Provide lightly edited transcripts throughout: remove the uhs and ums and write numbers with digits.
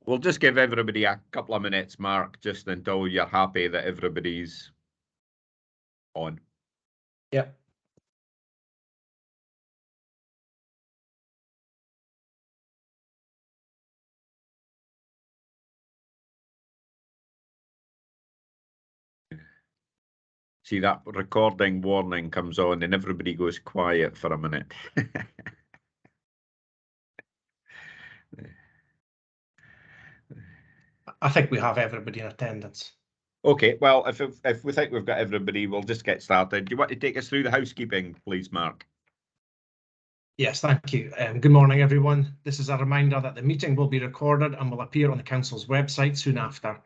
We'll just give everybody a couple of minutes, Mark, just until you're happy that everybody's on. Yep. See, that recording warning comes on and everybody goes quiet for a minute. I think we have everybody in attendance. Okay, well, if we think we've got everybody, we'll just get started. Do you want to take us through the housekeeping, please, Mark? Yes, thank you. Good morning, everyone. This is a reminder that the meeting will be recorded and will appear on the Council's website soon after.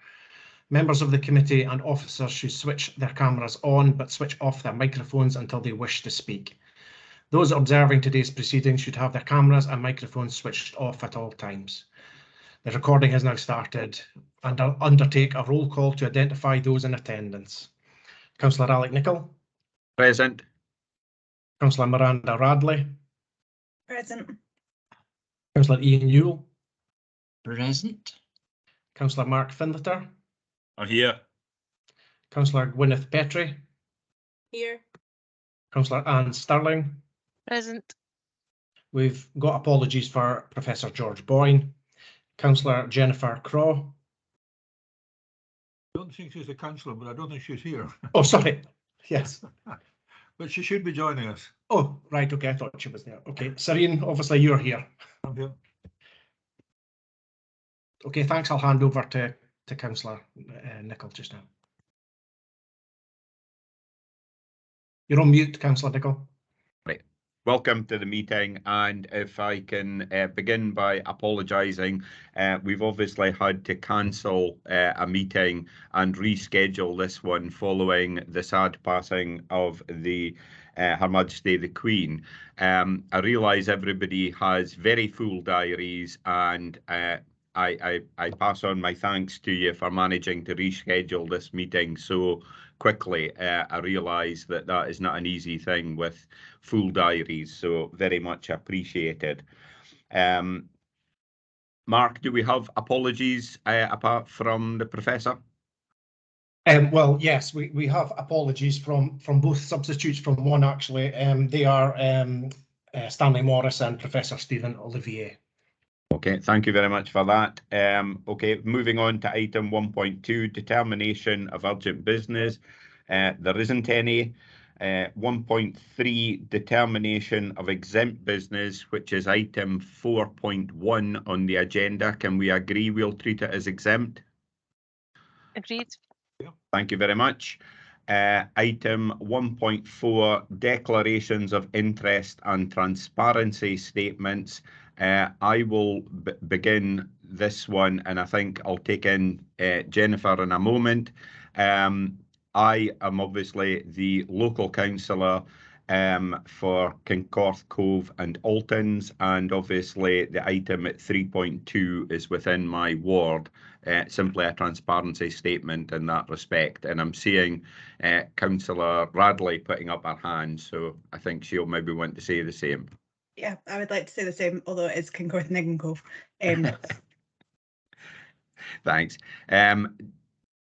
Members of the committee and officers should switch their cameras on, but switch off their microphones until they wish to speak. Those observing today's proceedings should have their cameras and microphones switched off at all times. The recording has now started, and I'll undertake a roll call to identify those in attendance. Councillor Alec Nicholl. Present. Councillor Miranda Radley. Present. Councillor Ian Newell. Present. Councillor Mark Finlater. Here. Councillor Gwyneth Petrie. Here. Councillor Anne Stirling. Present. We've got apologies for Professor George Boyne. Councillor Jennifer Craw. I don't think she's a councillor, but I don't think she's here. Oh, sorry. Yes. But she should be joining us. Oh, right. Okay. I thought she was there. Okay. Serene, obviously you're here. I'm here. Okay. Thanks. I'll hand over to Councillor Nicholl just now. You're on mute, Councillor Nicholl. Right. Welcome to the meeting, and if I can begin by apologising, we've obviously had to cancel a meeting and reschedule this one following the sad passing of the Her Majesty the Queen. I realise everybody has very full diaries, and I pass on my thanks to you for managing to reschedule this meeting so quickly. I realise that that is not an easy thing with full diaries, so very much appreciated. Mark, do we have apologies apart from the Professor? Well, yes, we have apologies from both substitutes. From one, actually, they are Stanley Morris and Professor Stephen Olivier. Okay, thank you very much for that. Okay, moving on to item 1.2, determination of urgent business. There isn't any. 1.3, determination of exempt business, which is item 4.1 on the agenda. Can we agree we'll treat it as exempt? Agreed. Thank you very much. Item 1.4, declarations of interest and transparency statements. I will begin this one, and I think I'll take in Jennifer in a moment. I am obviously the local councillor for Kincorth Cove and Altons, and obviously the item at 3.2 is within my ward. Simply a transparency statement in that respect, and I'm seeing Councillor Radley putting up her hand, so I think she'll maybe want to say the same. Yeah, I would like to say the same, although it's Kincorth and Cove. Thanks.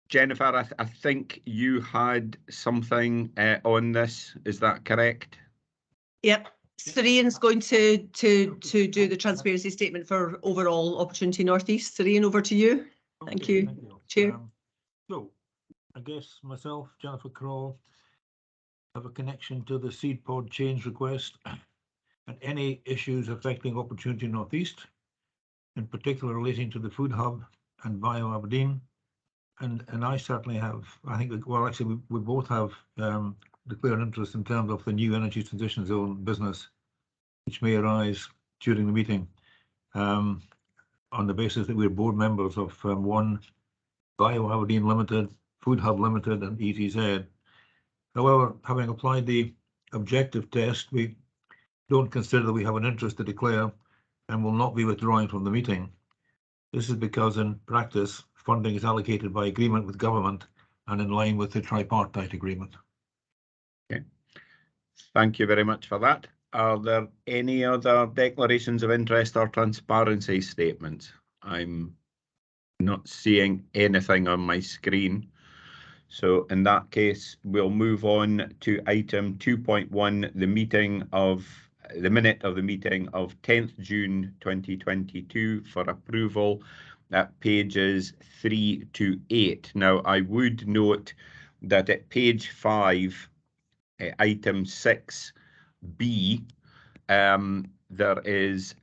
Jennifer, I think you had something on this. Is that correct? Yep. Sirian's going to do the transparency statement for overall Opportunity North East. Sirian, over to you. Thank you. Chair. So, I guess myself, Jennifer Craw, have a connection to the seed pod change request and any issues affecting Opportunity North East, in particular relating to the food hub and Bio Aberdeen. And I certainly have, I think, well, actually, we both have declared interest in terms of the new energy transition zone business, which may arise during the meeting, on the basis that we're board members of one, Bio Aberdeen Limited, Food Hub Limited, and ETZ. However, having applied the objective test, we don't consider that we have an interest to declare and will not be withdrawing from the meeting. This is because in practice, funding is allocated by agreement with government and in line with the tripartite agreement. Okay, thank you very much for that. Are there any other declarations of interest or transparency statements? I'm Not seeing anything on my screen. So in that case, we'll move on to item 2.1, the minute of the meeting of 10th June 2022 for approval at pages 3 to 8. Now, I would note that at page 5, item 6B, there is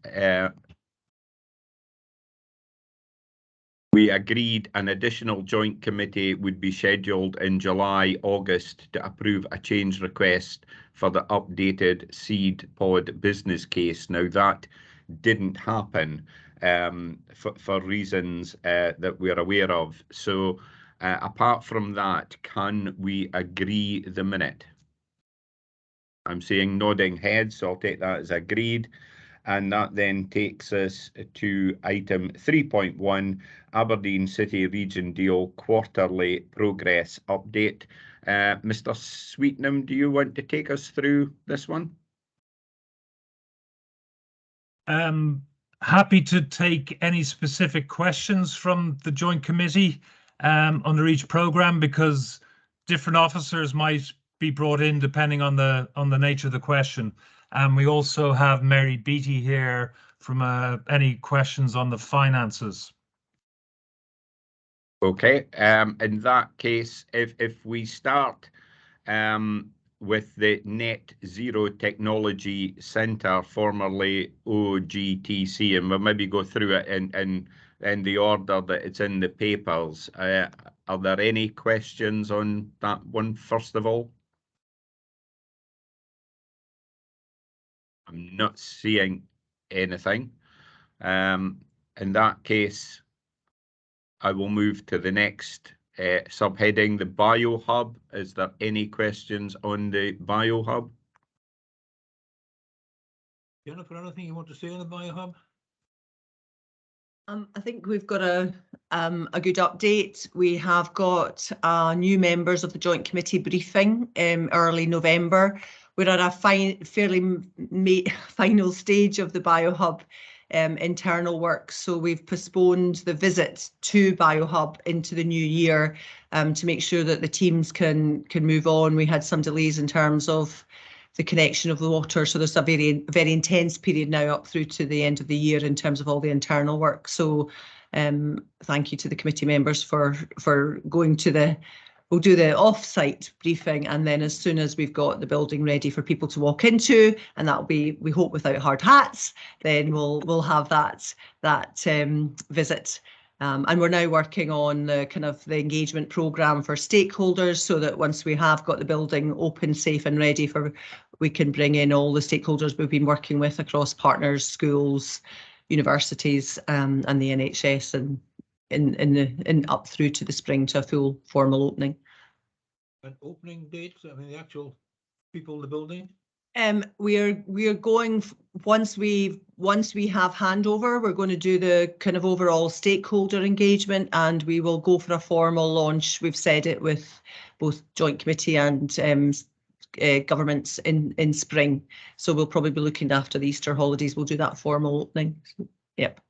we agreed an additional joint committee would be scheduled in July, August to approve a change request for the updated seed pod business case. Now that didn't happen for reasons that we're aware of. So apart from that, can we agree the minute? I'm seeing nodding heads, so I'll take that as agreed. And that then takes us to item 3.1, Aberdeen City Region Deal Quarterly Progress Update. Mr. Sweetnam, do you want to take us through this one? Happy to take any specific questions from the joint committee under each programme, because different officers might be brought in depending on the nature of the question. And we also have Mary Beattie here from any questions on the finances. Okay, in that case, if we start with the Net Zero Technology Centre, formerly OGTC, and we'll maybe go through it in the order that it's in the papers. Are there any questions on that one, first of all? I'm not seeing anything. In that case, I will move to the next subheading, the BioHub. Is there any questions on the BioHub? Jennifer, anything you want to say on the BioHub? I think we've got a good update. We have got new members of the Joint Committee briefing early November. We're at a fairly final stage of the BioHub internal work, so we've postponed the visit to BioHub into the new year to make sure that the teams can move on. We had some delays in terms of the connection of the water, so there's a very intense period now up through to the end of the year in terms of all the internal work. So thank you to the committee members for going to we'll do the off-site briefing, and then as soon as we've got the building ready for people to walk into, and that'll be, we hope, without hard hats, then we'll have that visit. And we're now working on the the engagement programme for stakeholders, so that once we have got the building open, safe and ready we can bring in all the stakeholders we've been working with across partners, schools, universities, and the NHS, and in up through to the spring to a full formal opening. And opening dates, I mean the actual people in the building? We are going, once we have handover, we're going to do the overall stakeholder engagement, and we will go for a formal launch. We've said it with both Joint Committee and governments in spring. So we'll probably be looking after the Easter holidays. We'll do that formal opening. Yep.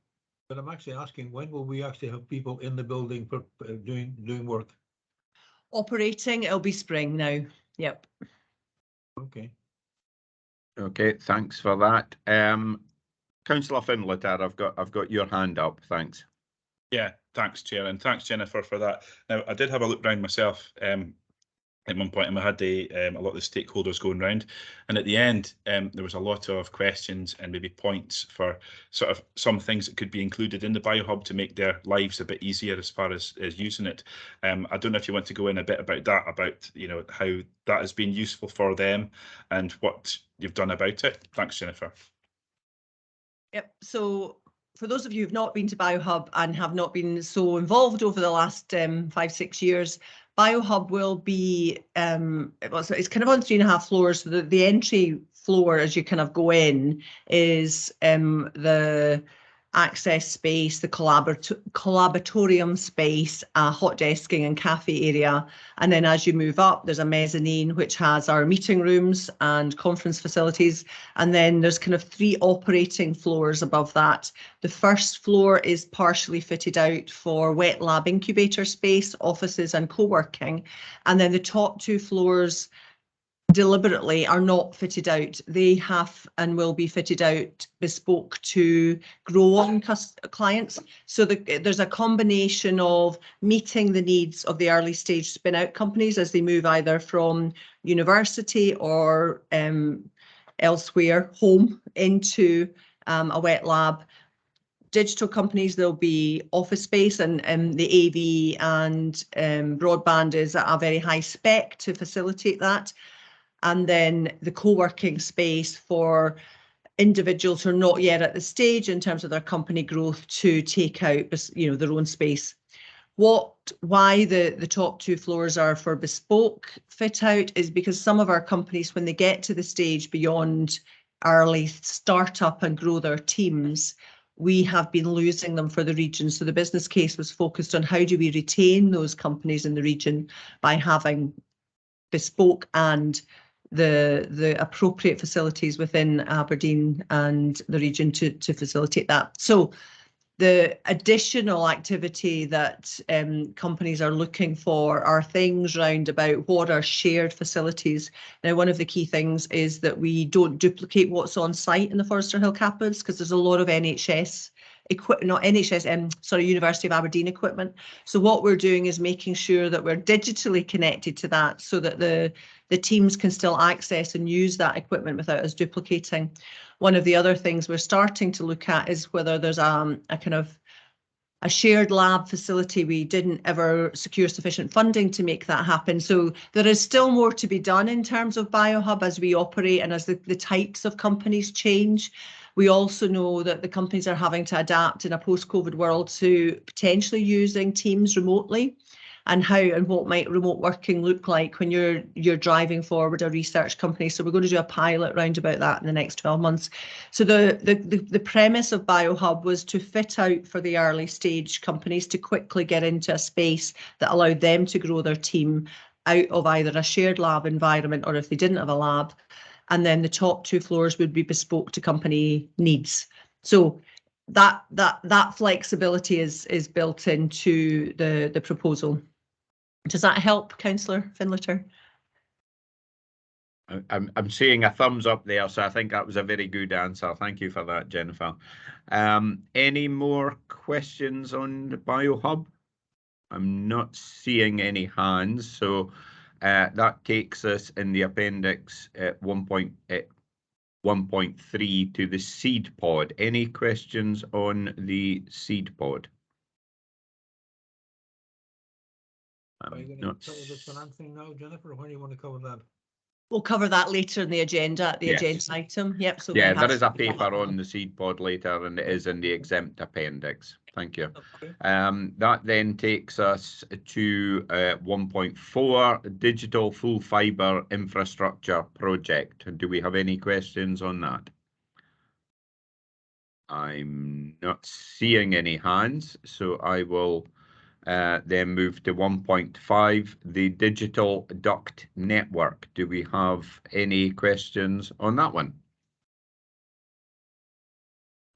But I'm actually asking, when will we actually have people in the building for doing work? Operating, it'll be spring now. Yep. Okay. Okay, thanks for that. Councillor Finlater, I've got your hand up. Thanks. Yeah, thanks, Chair, and thanks, Jennifer, for that. Now, I did have a look round myself at one point, and we had a lot of the stakeholders going round, and at the end there was a lot of questions and maybe points for sort of some things that could be included in the BioHub to make their lives a bit easier as far as using it. I don't know if you want to go in a bit about that, about how that has been useful for them and what you've done about it. Thanks, Jennifer. Yep. So for those of you who've not been to BioHub and have not been so involved over the last 5-6 years, BioHub will be, it's on 3.5 floors. So the entry floor as you go in is the access space, the collaboratorium space, hot desking and cafe area. And then as you move up, there's a mezzanine, which has our meeting rooms and conference facilities. And then there's kind of 3 operating floors above that. The first floor is partially fitted out for wet lab incubator space, offices and co-working. And then the top 2 floors deliberately are not fitted out. They have and will be fitted out bespoke to grow on clients. So there's a combination of meeting the needs of the early stage spin out companies as they move either from university or elsewhere home into a wet lab. Digital companies, there'll be office space, and the AV and broadband is at a very high spec to facilitate that. And then the co-working space for individuals who are not yet at the stage in terms of their company growth to take out, their own space. Why the top 2 floors are for bespoke fit out is because some of our companies, when they get to the stage beyond early startup and grow their teams, we have been losing them for the region. So the business case was focused on how do we retain those companies in the region by having bespoke and the appropriate facilities within Aberdeen and the region to facilitate that. So the additional activity that companies are looking for are things round about what are shared facilities. Now, one of the key things is that we don't duplicate what's on site in the Forster Hill campus, because there's a lot of NHS University of Aberdeen equipment. So what we're doing is making sure that we're digitally connected to that so that the teams can still access and use that equipment without us duplicating. One of the other things we're starting to look at is whether there's a kind of a shared lab facility. We didn't ever secure sufficient funding to make that happen. So there is still more to be done in terms of BioHub as we operate and as the types of companies change. We also know that the companies are having to adapt in a post-COVID world to potentially using teams remotely, and how and what might remote working look like when you're driving forward a research company. So we're going to do a pilot round about that in the next 12 months. So the premise of BioHub was to fit out for the early stage companies to quickly get into a space that allowed them to grow their team out of either a shared lab environment or if they didn't have a lab. And then the top 2 floors would be bespoke to company needs. So that flexibility is built into the proposal. Does that help, Councillor Finlater? I'm seeing a thumbs up there, so I think that was a very good answer. Thank you for that, Jennifer. Any more questions on the BioHub? I'm not seeing any hands, so that takes us in the appendix at 1.3 to the seed pod. Any questions on the seed pod? Are you going to cover the financing now, Jennifer, or when do you want to cover that? We'll cover that later in the agenda, agenda item. Yep. So yeah, there is a paper on the seed pod later, and it is in the exempt appendix. Thank you. Okay. That then takes us to 1.4, digital full fibre infrastructure project. Do we have any questions on that? I'm not seeing any hands, so I will then move to 1.5, the digital duct network. Do we have any questions on that one?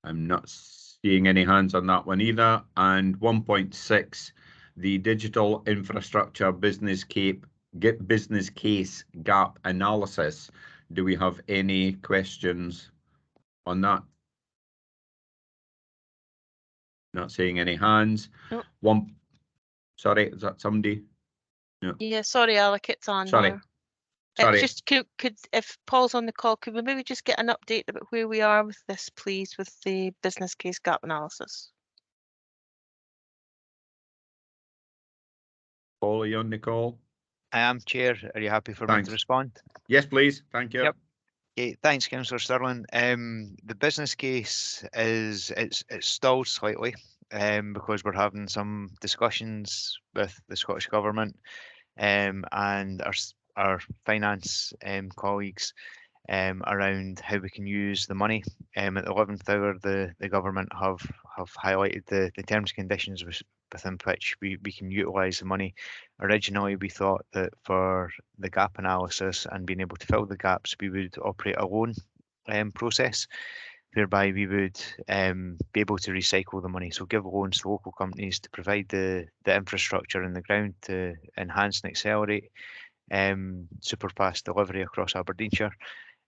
I'm not seeing any hands on that one either. And 1.6, the digital infrastructure business case gap analysis. Do we have any questions on that? Not seeing any hands. Nope. Sorry, is that somebody? No. Yeah, sorry, Alec, it's on. Sorry. Sorry. Just could if Paul's on the call, could we maybe just get an update about where we are with this, please, with the business case gap analysis? Paul, are you on the call? I am, Chair. Are you happy for me to respond? Yes, please. Thank you. Yep. Okay, thanks, Councillor Stirling. The business case it's stalled slightly because we're having some discussions with the Scottish Government and our finance colleagues around how we can use the money. At the 11th hour, the government have highlighted the terms and conditions within which we can utilise the money. Originally, we thought that for the gap analysis and being able to fill the gaps, we would operate a loan process, whereby we would be able to recycle the money. So give loans to local companies to provide the infrastructure in the ground to enhance and accelerate superfast delivery across Aberdeenshire.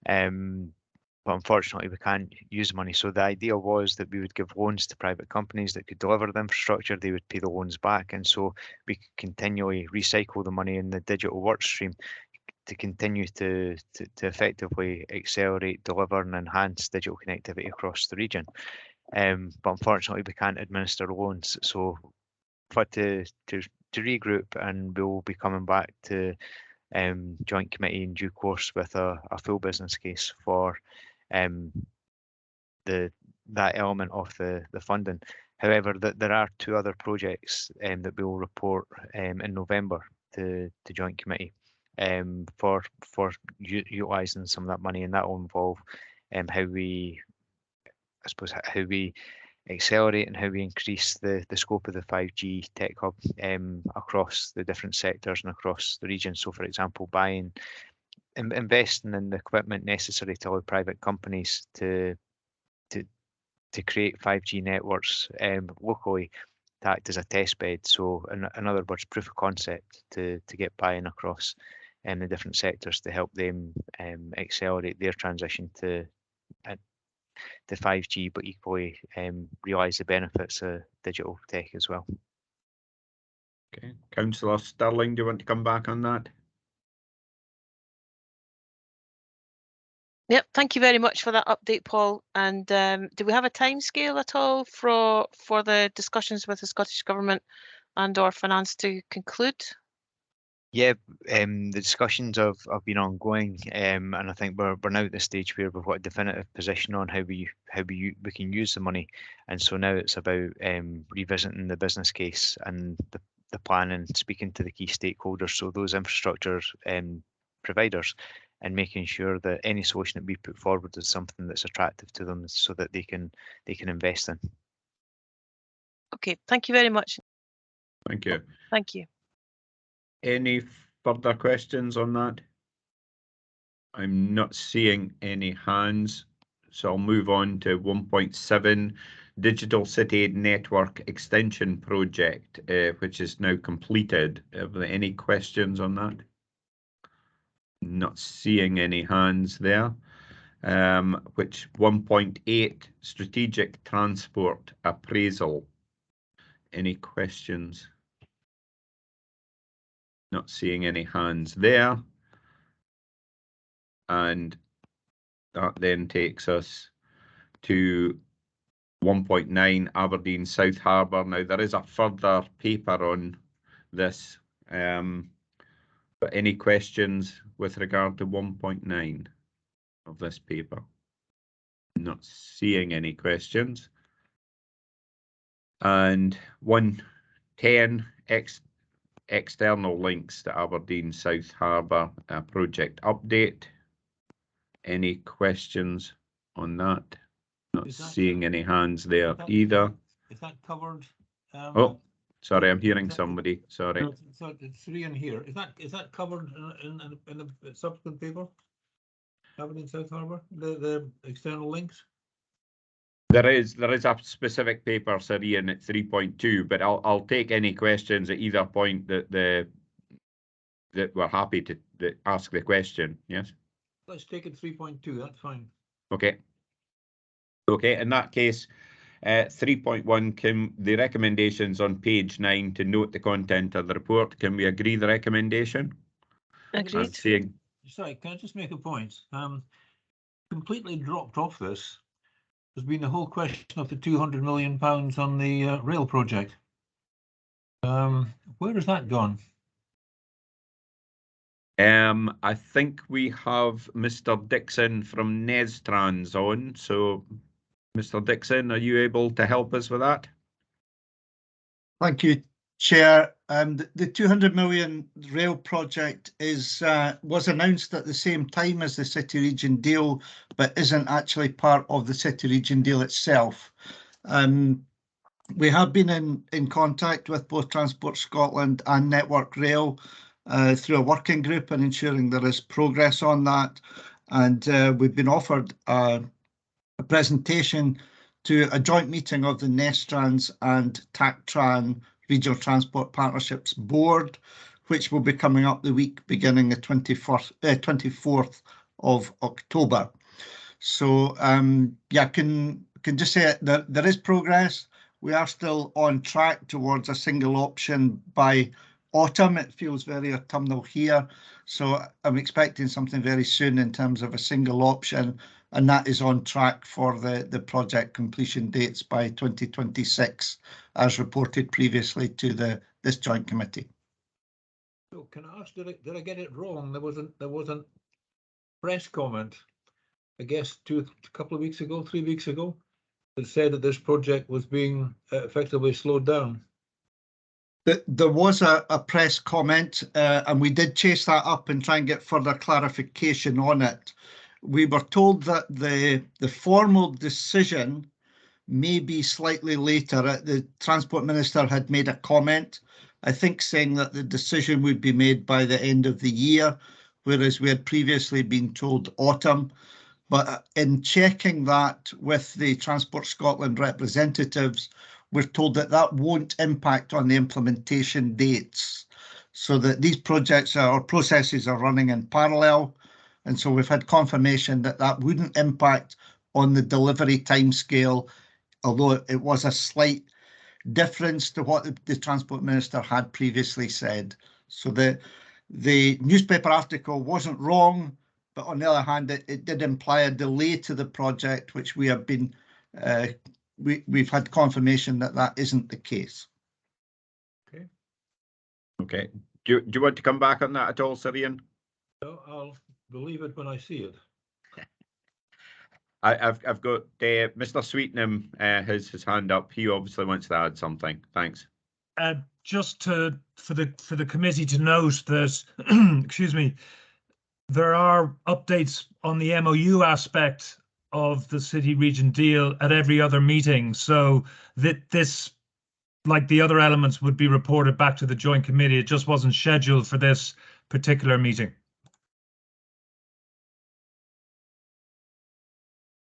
But unfortunately, we can't use money. So the idea was that we would give loans to private companies that could deliver the infrastructure. They would pay the loans back. And so we could continually recycle the money in the digital work stream to continue to effectively accelerate, deliver and enhance digital connectivity across the region. But unfortunately, we can't administer loans. So for to regroup, and we'll be coming back to joint committee in due course with a full business case for that element of the funding. However, there are two other projects that we will report in November to joint committee for utilising some of that money, and that will involve how we accelerate and how we increase the scope of the 5G tech hub across the different sectors and across the region. So, for example, investing in the equipment necessary to allow private companies to create 5G networks locally to act as a test bed. So, in other words, proof of concept to get buy-in across the different sectors to help them accelerate their transition to 5G, but equally realise the benefits of digital tech as well. Okay, Councillor Stirling, do you want to come back on that? Yep, thank you very much for that update, Paul. And do we have a timescale at all for the discussions with the Scottish Government and or Finance to conclude? Yeah, the discussions have been ongoing, and I think we're now at the stage where we've got a definitive position on how we can use the money, and so now it's about revisiting the business case and the plan and speaking to the key stakeholders, so those infrastructure providers, and making sure that any solution that we put forward is something that's attractive to them, so that they can invest in. Okay, thank you very much. Thank you. Thank you. Any further questions on that? I'm not seeing any hands, so I'll move on to 1.7, Digital City Network Extension Project, which is now completed. Are there any questions on that? Not seeing any hands there. Which 1.8, Strategic Transport Appraisal. Any questions? Not seeing any hands there. And that then takes us to 1.9, Aberdeen South Harbour. Now, there is a further paper on this, but any questions with regard to 1.9 of this paper? Not seeing any questions. And 1.10, external links to Aberdeen South Harbour project update. Any questions on that? Not seeing any hands there either. Is that covered? Oh, sorry, I'm hearing somebody. Sorry. So it's 3 in here. Is that covered in the subsequent paper? Aberdeen South Harbour, the external links? There is a specific paper, Sir Ian, at 3.2, but I'll take any questions at either point that we're happy to ask the question. Yes. Let's take it 3.2. That's fine. Okay. Okay. In that case, 3.1, the recommendations on page 9 to note the content of the report. Can we agree the recommendation? Agreed. Sorry, can I just make a point? Completely dropped off this has been the whole question of the £200 million on the rail project. Where has that gone? I think we have Mr. Dixon from Nestrans on. So, Mr. Dixon, are you able to help us with that? Thank you, Chair, the 200 million rail project was announced at the same time as the City Region deal, but isn't actually part of the City Region deal itself. We have been in contact with both Transport Scotland and Network Rail through a working group and ensuring there is progress on that. And we've been offered a presentation to a joint meeting of the Nestrans and TACTRAN Regional Transport Partnerships Board, which will be coming up the week beginning the 24th of October. So yeah, can just say that there is progress. We are still on track towards a single option by autumn. It feels very autumnal here. So I'm expecting something very soon in terms of a single option, and that is on track for the project completion dates by 2026, as reported previously to this joint committee. So can I ask, did I get it wrong? There was a press comment, I guess, a couple of weeks ago, 3 weeks ago, that said that this project was being effectively slowed down. There was a press comment, and we did chase that up and try and get further clarification on it. We were told that the formal decision may be slightly later. The Transport Minister had made a comment, I think, saying that the decision would be made by the end of the year, whereas we had previously been told autumn. But in checking that with the Transport Scotland representatives, we're told that that won't impact on the implementation dates, so that these projects or processes are running in parallel. And so we've had confirmation that that wouldn't impact on the delivery timescale, although it was a slight difference to what the Transport Minister had previously said. So the newspaper article wasn't wrong, but on the other hand, it did imply a delay to the project, which we have been, we've had confirmation that that isn't the case. Okay. Okay. Do you want to come back on that at all, Sir Ian? No, I'll believe it when I see it. I've got Mr. Sweetnam has his hand up. He obviously wants to add something. Thanks. Just for the committee to note that, excuse me, there are updates on the MOU aspect of the City Region deal at every other meeting, so that this, like the other elements, would be reported back to the joint committee. It just wasn't scheduled for this particular meeting.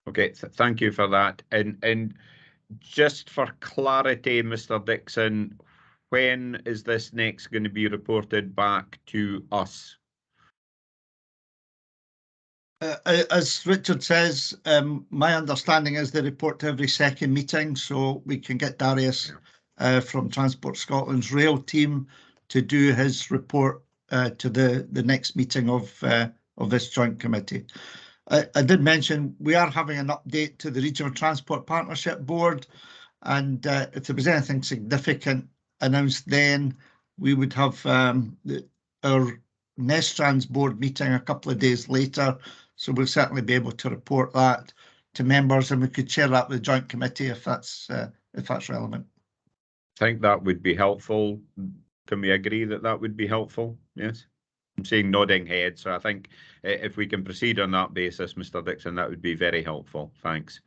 Okay, thank you for that. And just for clarity, Mr. Dixon, when is this next going to be reported back to us? As Richard says, my understanding is they report to every second meeting, so we can get Darius from Transport Scotland's rail team to do his report to the next meeting of this joint committee. I did mention we are having an update to the Regional Transport Partnership Board, and if there was anything significant announced then, we would have our Nestrans board meeting a couple of days later, so we'll certainly be able to report that to members, and we could share that with the joint committee if that's relevant. I think that would be helpful. Can we agree that that would be helpful? Yes. I'm seeing nodding heads, so I think if we can proceed on that basis, Mr. Dixon, that would be very helpful. Thanks.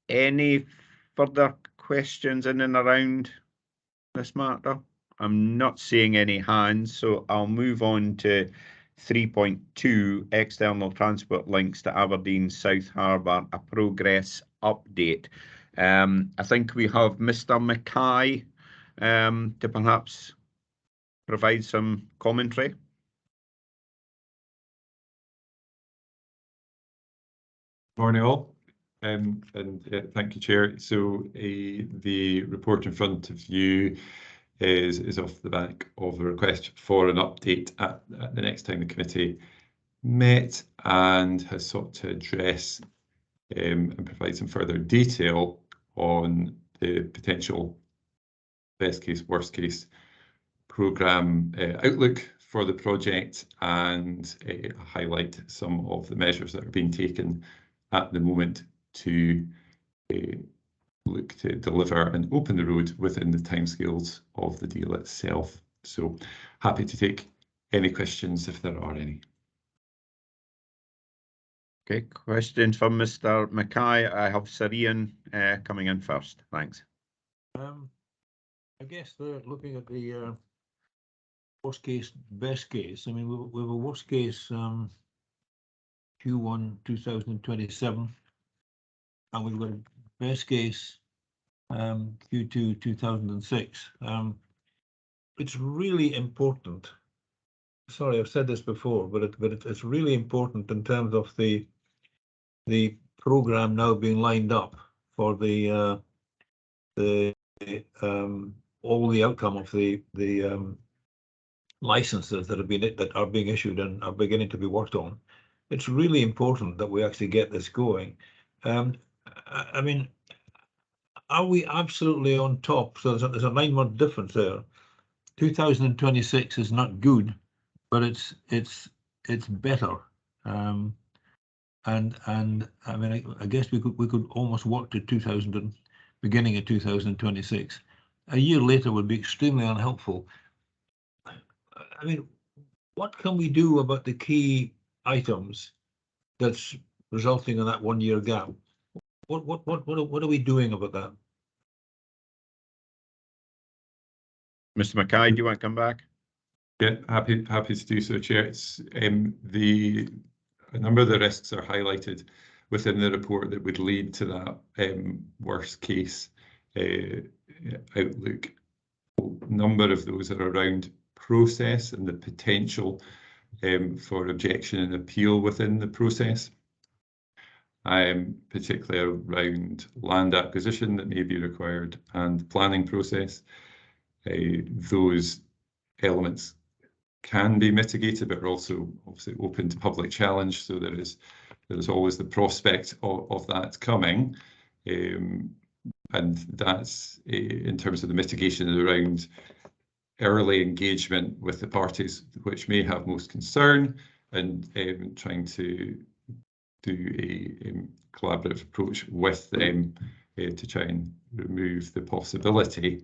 Any further questions in and around this matter? I'm not seeing any hands, so I'll move on to 3.2, external transport links to Aberdeen South Harbour, a progress update. I think we have Mr. Mackay to perhaps provide some commentary. Morning all, and thank you, Chair. So the report in front of you is off the back of a request for an update at the next time the committee met, and has sought to address and provide some further detail on the potential best case, worst case programme outlook for the project, and highlight some of the measures that are being taken at the moment to look to deliver and open the road within the timescales of the deal itself. So happy to take any questions if there are any. Okay, question from Mr. Mackay. I have Sir Ian coming in first. Thanks. I guess they're looking at the worst case, best case. I mean, we have a worst case Q1 2027, and we've got a best case Q2 2006. It's really important. Sorry, I've said this before, but it's really important in terms of the program now being lined up for all the outcome of the licenses that are being issued and are beginning to be worked on. It's really important that we actually get this going. I mean, are we absolutely on top? So there's a 9-month difference there. 2026 is not good, but it's better. And I mean, I guess we could almost work to beginning of 2026. A year later would be extremely unhelpful. I mean, what can we do about the key items that's resulting in that 1-year gap? What are we doing about that? Mr. Mackay, do you want to come back? Yeah, happy to do so, Chair. It's a number of the risks are highlighted within the report that would lead to that worst case outlook. A number of those are around process and the potential for objection and appeal within the process, particularly around land acquisition that may be required and planning process. Those elements can be mitigated, but are also obviously open to public challenge. So there is always the prospect of that coming. And that's in terms of the mitigation around early engagement with the parties which may have most concern, and trying to do a collaborative approach with them to try and remove the possibility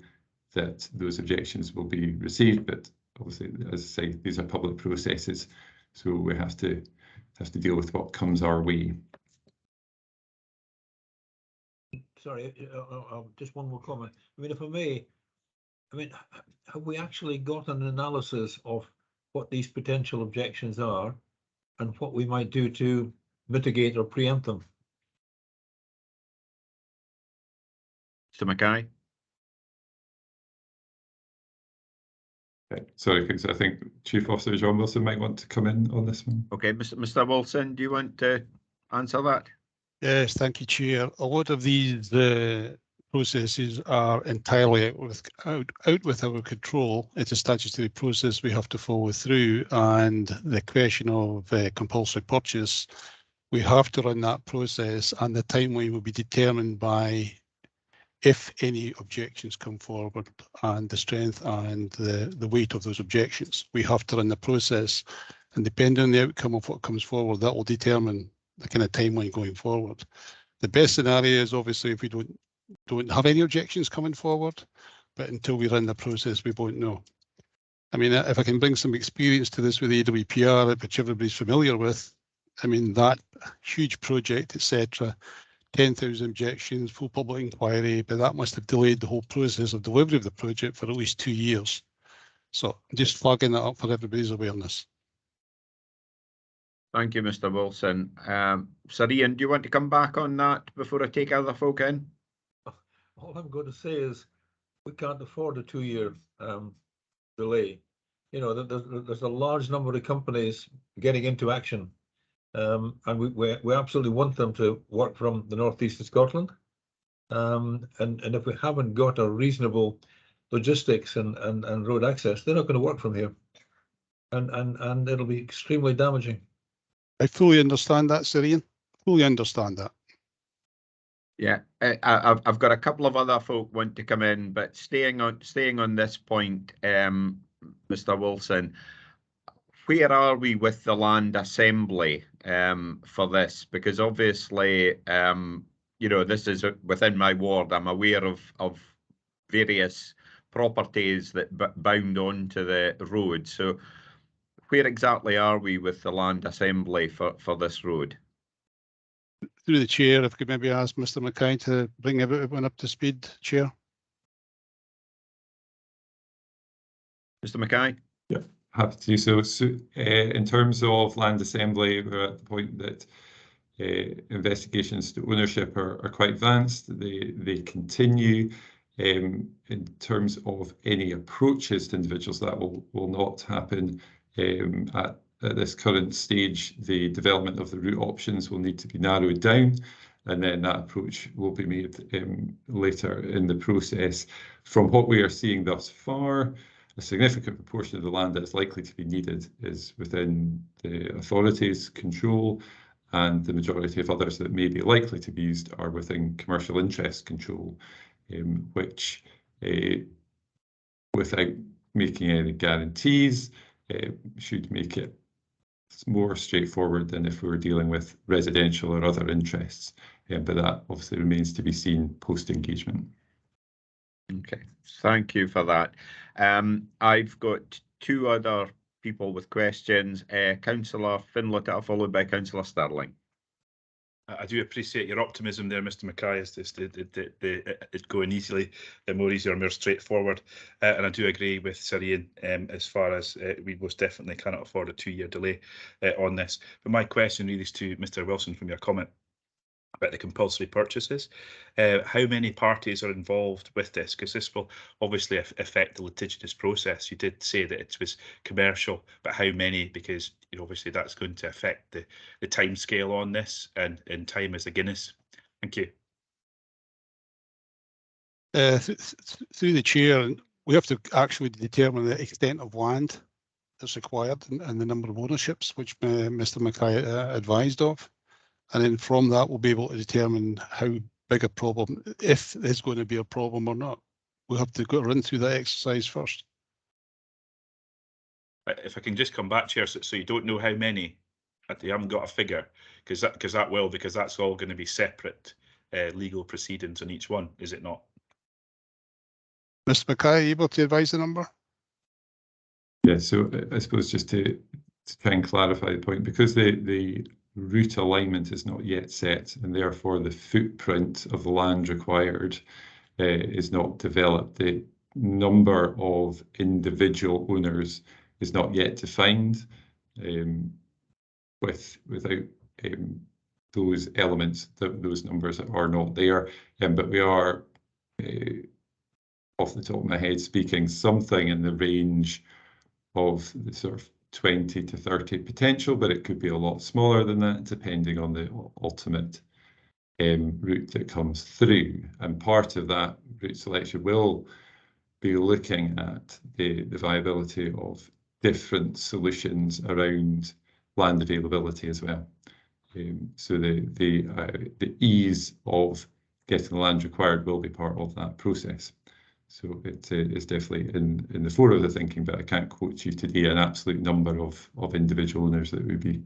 that those objections will be received. But obviously, as I say, these are public processes, so we have to deal with what comes our way. Sorry, just one more comment. I mean, if I may, I mean, have we actually got an analysis of what these potential objections are and what we might do to mitigate or preempt them? Mr. Mackay? Okay. Sorry, because I think Chief Officer John Wilson might want to come in on this one. Okay, Mr. Wilson, do you want to answer that? Yes, thank you, Chair. A lot of these processes are entirely out with our control. It's a statutory process we have to follow through, and the question of compulsory purchase, we have to run that process, and the timeline will be determined by if any objections come forward and the strength and the weight of those objections. We have to run the process, and depending on the outcome of what comes forward, that will determine the kind of timeline going forward. The best scenario is obviously if we don't have any objections coming forward, but until we run the process, we won't know. I mean, if I can bring some experience to this with AWPR, which everybody's familiar with, I mean, that huge project, etc., 10,000 objections, full public inquiry, but that must have delayed the whole process of delivery of the project for at least 2 years. So just flagging that up for everybody's awareness. Thank you, Mr. Wilson. Sir Ian, do you want to come back on that before I take other folk in? All I'm going to say is we can't afford a 2-year delay. You know, there's a large number of companies getting into action, and we absolutely want them to work from the northeast of Scotland. And if we haven't got a reasonable logistics and road access, they're not going to work from here, and it'll be extremely damaging. I fully understand that, Sir Ian. Fully understand that. Yeah, I've got a couple of other folk want to come in, but staying on this point, Mr. Wilson, where are we with the land assembly for this? Because obviously, you know, this is within my ward. I'm aware of various properties that bound onto the road. So where exactly are we with the land assembly for this road? Through the chair, if I could maybe ask Mr. Mackay to bring everyone up to speed, Chair. Mr. Mackay? Yeah, happy to do so. So in terms of land assembly, we're at the point that investigations to ownership are quite advanced. They continue. In terms of any approaches to individuals, that will not happen at this current stage. The development of the route options will need to be narrowed down, and then that approach will be made later in the process. From what we are seeing thus far, a significant proportion of the land that is likely to be needed is within the authority's control, and the majority of others that may be likely to be used are within commercial interest control, which, without making any guarantees, should make it more straightforward than if we were dealing with residential or other interests. But that obviously remains to be seen post-engagement. Okay, thank you for that. I've got two other people with questions. Councillor Finlott, followed by Councillor Sterling. I do appreciate your optimism there, Mr. Mackay. It's going easily, more easier, more straightforward. And I do agree with Sir Ian as far as we most definitely cannot afford a 2-year delay on this. But my question really is to Mr. Wilson from your comment about the compulsory purchases. How many parties are involved with this? Because this will obviously affect the litigious process. You did say that it was commercial, but how many? Because obviously that's going to affect the time scale on this, and time is a Guinness. Thank you. Through the chair, we have to actually determine the extent of land that's required and the number of ownerships, which Mr. Mackay advised of. And then from that, we'll be able to determine how big a problem, if there's going to be a problem or not. We'll have to run through that exercise first. If I can just come back, Chair, so you don't know how many, you haven't got a figure, because that's all going to be separate legal proceedings on each one, is it not? Mr. Mackay, are you able to advise the number? Yeah, so I suppose just to try and clarify the point, because the route alignment is not yet set, and therefore the footprint of the land required is not developed. The number of individual owners is not yet defined. Without those elements, those numbers are not there. But we are, off the top of my head, speaking something in the range of the sort of 20 to 30 potential, but it could be a lot smaller than that, depending on the ultimate route that comes through. And part of that route selection will be looking at the viability of different solutions around land availability as well. So the ease of getting the land required will be part of that process. So it is definitely in the fore of the thinking, but I can't quote you today an absolute number of individual owners that we'd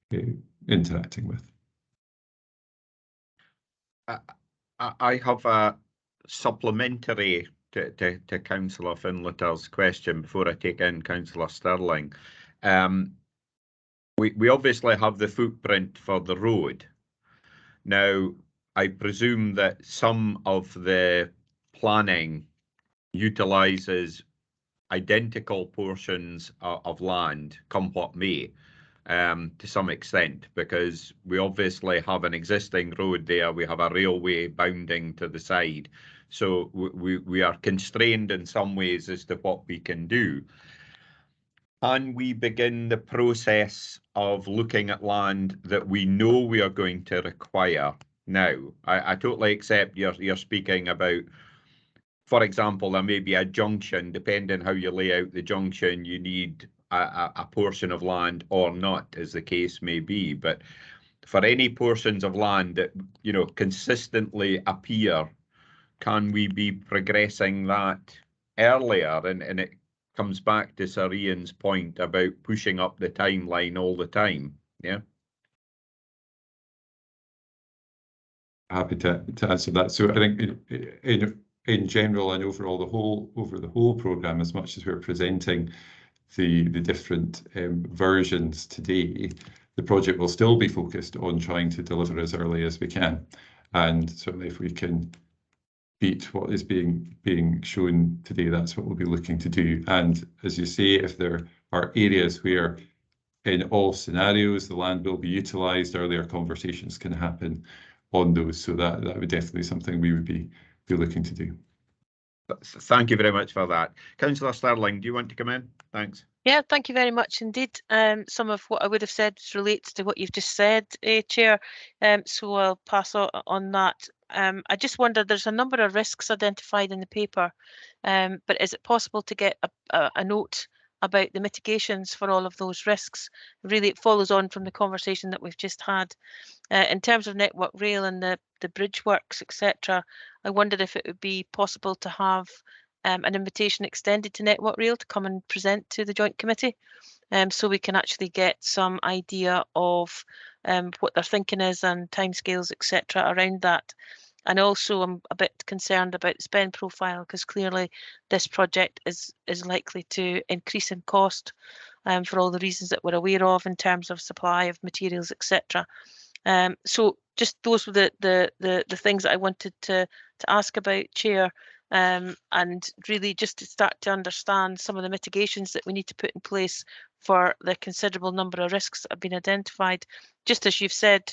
be interacting with. I have a supplementary to Councillor Finlatter's question before I take in Councillor Sterling. We obviously have the footprint for the road. Now, I presume that some of the planning utilises identical portions of land, come what may, to some extent, because we obviously have an existing road there. We have a railway bounding to the side. So we are constrained in some ways as to what we can do. Can we begin the process of looking at land that we know we are going to require now? I totally accept you're speaking about, for example, there may be a junction, depending how you lay out the junction, you need a portion of land or not, as the case may be. But for any portions of land that, consistently appear, can we be progressing that earlier? And it comes back to Sir Ian's point about pushing up the timeline all the time. Yeah. happy to answer that. So I think in general and overall over the whole programme, as much as we're presenting the different versions today, the project will still be focused on trying to deliver as early as we can. And certainly if we can beat what is being shown today, that's what we'll be looking to do. And as you say, if there are areas where in all scenarios the land will be utilised, earlier conversations can happen on those. So that would definitely be something we would be looking to do. Thank you very much for that. Councillor Sterling, do you want to come in? Thanks. Yeah, thank you very much indeed. Some of what I would have said relates to what you've just said, Chair. So I'll pass on that. I just wonder, there's a number of risks identified in the paper, but is it possible to get a note about the mitigations for all of those risks? Really, it follows on from the conversation that we've just had. In terms of Network Rail and the bridge works, etc., I wondered if it would be possible to have an invitation extended to Network Rail to come and present to the Joint Committee, so we can actually get some idea of what their thinking is and timescales, etc., around that. And also, I'm a bit concerned about the spend profile, because clearly this project is likely to increase in cost for all the reasons that we're aware of in terms of supply of materials, etc. So just those were the things that I wanted to ask about, Chair, and really just to start to understand some of the mitigations that we need to put in place for the considerable number of risks that have been identified, just as you've said,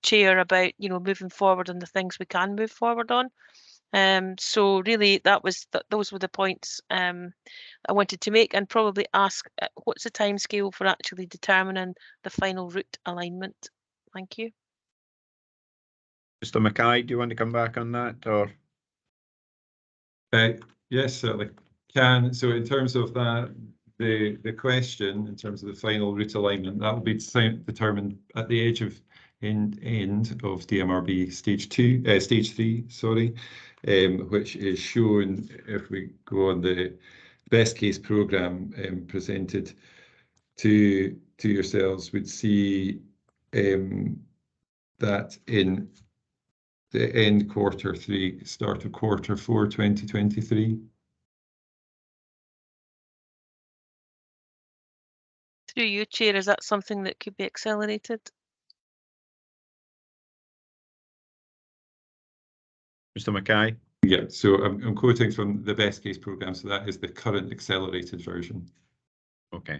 Chair, about moving forward on the things we can move forward on. So really those were the points I wanted to make, and probably ask what's the timescale for actually determining the final route alignment. Thank you. Mr. Mackay, do you want to come back on that, or? Yes, certainly can. So in terms of that, the question in terms of the final route alignment, that will be determined at the end of DMRB stage 3, sorry, which is shown if we go on the best case programme presented to yourselves, would see that in the end Q3, start of Q4 2023. Through you, Chair, is that something that could be accelerated? Mr. Mackay? Yeah, so I'm quoting from the best case programme, so that is the current accelerated version. Okay.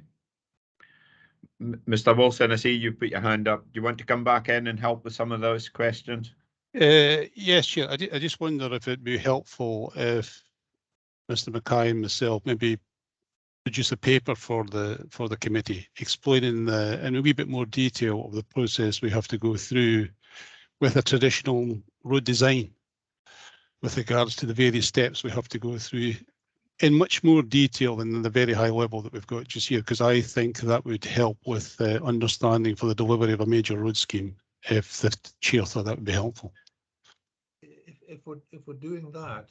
Mr. Wilson, I see you put your hand up. Do you want to come back in and help with some of those questions? Yes, Chair. I just wonder if it'd be helpful if Mr. Mackay and myself maybe produce a paper for the committee explaining in a wee bit more detail of the process we have to go through with a traditional road design, with regards to the various steps we have to go through in much more detail than the very high level that we've got just here, because I think that would help with understanding for the delivery of a major road scheme, if the Chair thought that would be helpful. If we're doing that,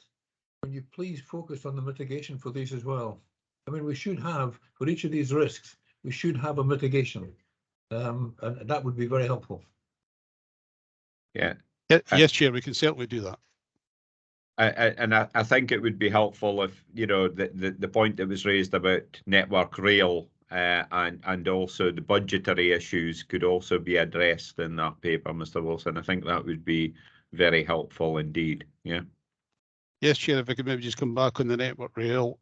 can you please focus on the mitigation for these as well? I mean, we should have, for each of these risks, we should have a mitigation, and that would be very helpful. Yeah. Yes, Chair, we can certainly do that. I think it would be helpful if, the point that was raised about Network Rail and also the budgetary issues could also be addressed in that paper, Mr. Wilson. I think that would be very helpful indeed. Yeah. Yes, Chair, if I could maybe just come back on the Network Rail.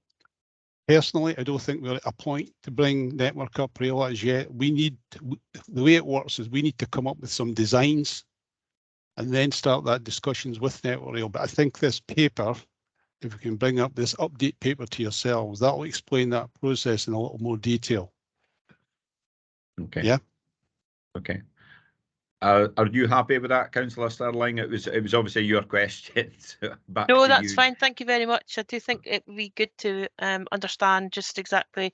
Personally, I don't think we're at a point to bring Network Up Rail as yet. The way it works is we need to come up with some designs and then start that discussions with Network Rail. But I think this paper, if we can bring up this update paper to yourselves, that will explain that process in a little more detail. Okay. Yeah. Okay. Are you happy with that, Councillor Sterling? It was obviously your question. So no, that's fine. Thank you very much. I do think it would be good to understand just exactly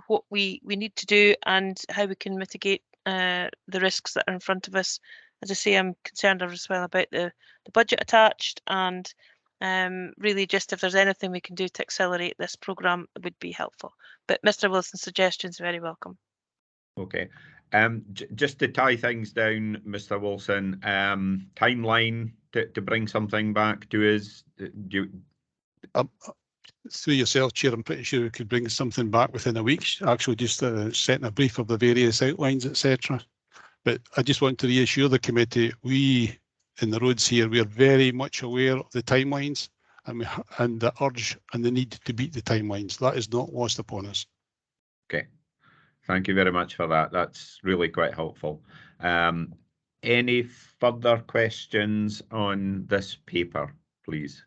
what we need to do and how we can mitigate the risks that are in front of us. As I say, I'm concerned as well about the budget attached, and really just if there's anything we can do to accelerate this programme, it would be helpful. But Mr. Wilson's suggestions are very welcome. Okay. Just to tie things down, Mr. Wilson, timeline to bring something back to us. Through yourself, Chair, I'm pretty sure we could bring something back within a week, actually just setting a brief of the various outlines, etc. But I just want to reassure the committee, we in the roads here, we are very much aware of the timelines and the urge and the need to beat the timelines. That is not lost upon us. Okay, thank you very much for that. That's really quite helpful. Any further questions on this paper, please?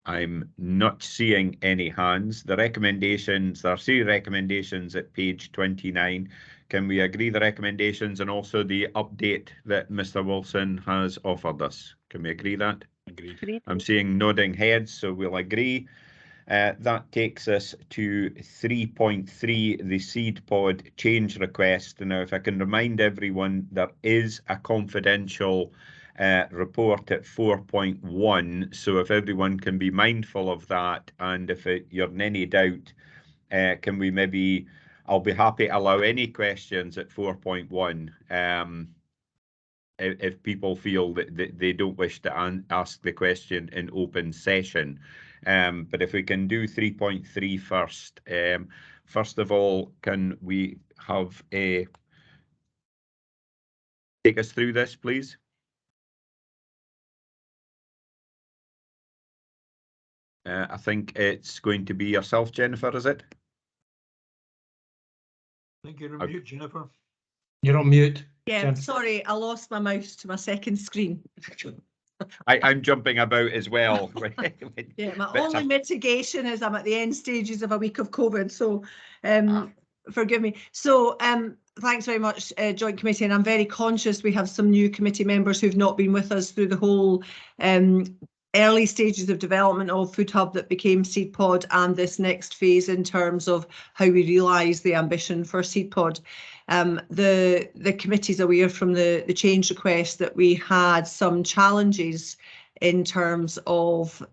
I'm not seeing any hands. The recommendations, there are 3 recommendations at page 29. Can we agree the recommendations and also the update that Mr. Wilson has offered us? Can we agree that? Agreed. I'm seeing nodding heads, so we'll agree. That takes us to 3.3, the seed pod change request. Now, if I can remind everyone, there is a confidential report at 4.1. So if everyone can be mindful of that, and if you're in any doubt, can we maybe, I'll be happy to allow any questions at 4.1. If people feel that they don't wish to ask the question in open session. But if we can do 3.3 first, first of all, can we have a take us through this, please? I think it's going to be yourself, Jennifer, is it? I think you're on mute, Jennifer. You're on mute. Yeah, Jennifer. sorry, I lost my mouse to my second screen. I'm jumping about as well. Yeah, my only mitigation is I'm at the end stages of a week of COVID, so forgive me. So thanks very much, Joint Committee, and I'm very conscious we have some new committee members who've not been with us through the whole early stages of development of Food Hub that became Seed Pod and this next phase in terms of how we realise the ambition for Seed Pod. The committee's aware from the change request that we had some challenges in terms of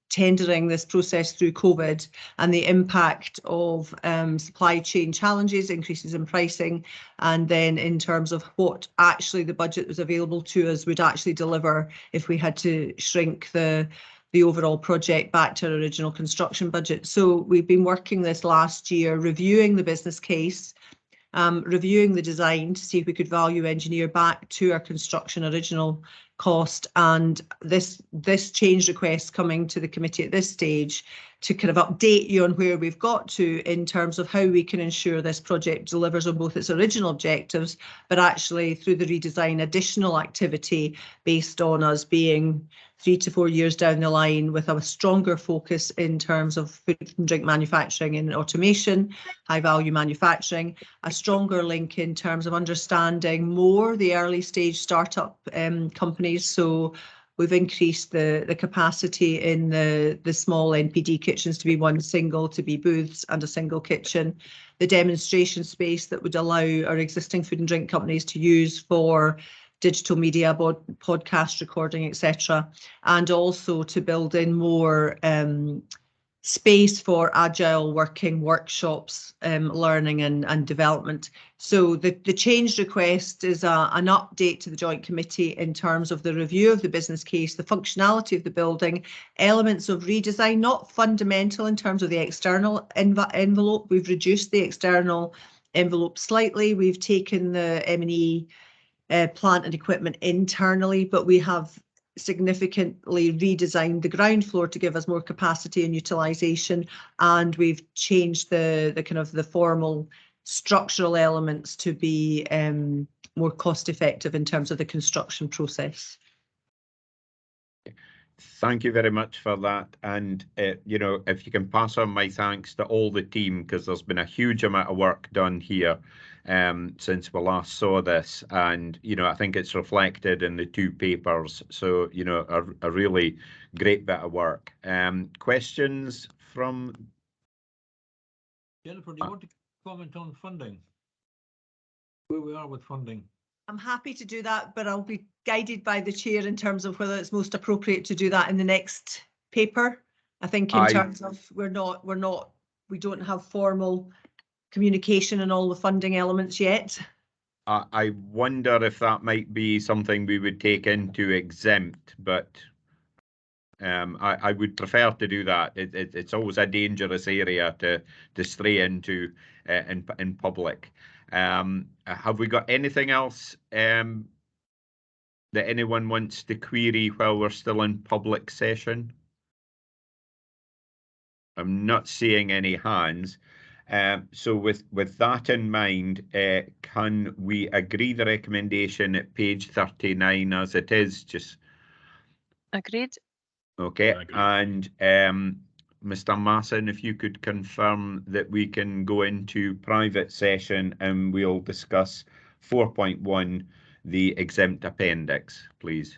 tendering this process through COVID and the impact of supply chain challenges, increases in pricing, and then in terms of what actually the budget was available to us would actually deliver if we had to shrink the overall project back to our original construction budget. So we've been working this last year, reviewing the business case, reviewing the design to see if we could value engineer back to our construction original cost, and this change request coming to the committee at this stage to kind of update you on where we've got to in terms of how we can ensure this project delivers on both its original objectives, but actually through the redesign additional activity based on us being 3 to 4 years down the line with a stronger focus in terms of food and drink manufacturing and automation, high value manufacturing, a stronger link in terms of understanding more the early stage startup companies. So we've increased the capacity in the small NPD kitchens to be one single, to be booths and a single kitchen. The demonstration space that would allow our existing food and drink companies to use for digital media, podcast recording, etc. And also to build in more space for agile working, workshops, learning and development. So the change request is an update to the Joint Committee in terms of the review of the business case, the functionality of the building, elements of redesign, not fundamental in terms of the external envelope. We've reduced the external envelope slightly. We've taken the M&E plant and equipment internally, but we have significantly redesigned the ground floor to give us more capacity and utilisation, and we've changed the kind of the formal structural elements to be more cost effective in terms of the construction process. Thank you very much for that. And, you know, if you can pass on my thanks to all the team, because there's been a huge amount of work done here since we last saw this. And, you know, I think it's reflected in the 2 papers. So, you know, a really great bit of work. Questions from... Jennifer, do you want to comment on funding? Where we are with funding? I'm happy to do that, but I'll be guided by the chair in terms of whether it's most appropriate to do that in the next paper. I think in terms of we don't have formal communication and all the funding elements yet. I wonder if that might be something we would take into exempt, but I would prefer to do that. It's always a dangerous area to stray into in public. Have we got anything else that anyone wants to query while we're still in public session? I'm not seeing any hands. So with that in mind, can we agree the recommendation at page 39 as it is? Just Agreed. okay. I agree. And Mr. Masson, if you could confirm that we can go into private session and we'll discuss 4.1, the exempt appendix, please.